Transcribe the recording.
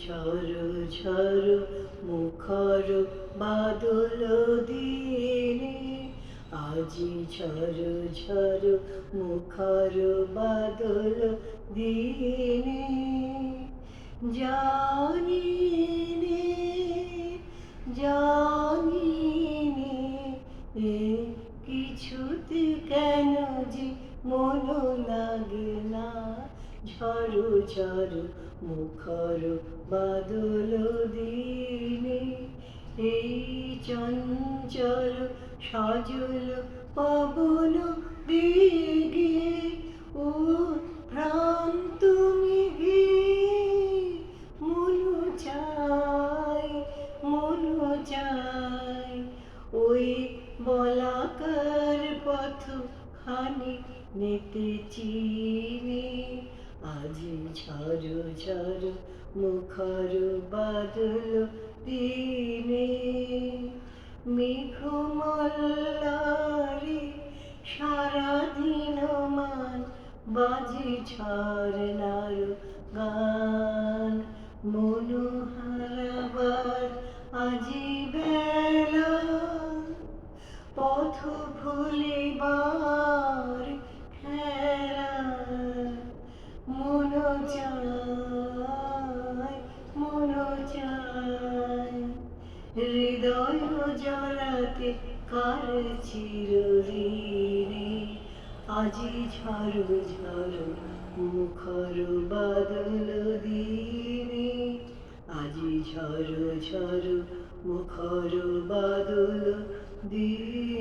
ঝড় ঝড় মুখর বাদল দিনে, আজি ঝড় ঝড় মুখর বাদল দিনে, জানি নে জানি নে কিছুতে কেন যে মন লাগে না, ঝড় ঝড় মুখর বাদল দিনে। এই চঞ্চল সজল পবন বেগে ও প্রাণ তুমি গে, মনু চাই মনু চাই ওই বলাকার পথ খানি নেতেছি রে, আজি ঝড় ঝড় মুখর বাদল দিনে। মেঘমল্লারে সারাদিন মান বাজে ঝরনার গান, মনু হারাবার আজি বেলা, পথ ভুলিবার খেলা, মন চায় মন চায় হৃদয় জলাতে কার চিরঋণী, আজি ঝড় ঝড় মুখর বাদল দিনে, আজি ঝড় ঝড় মুখর বাদল দিনে।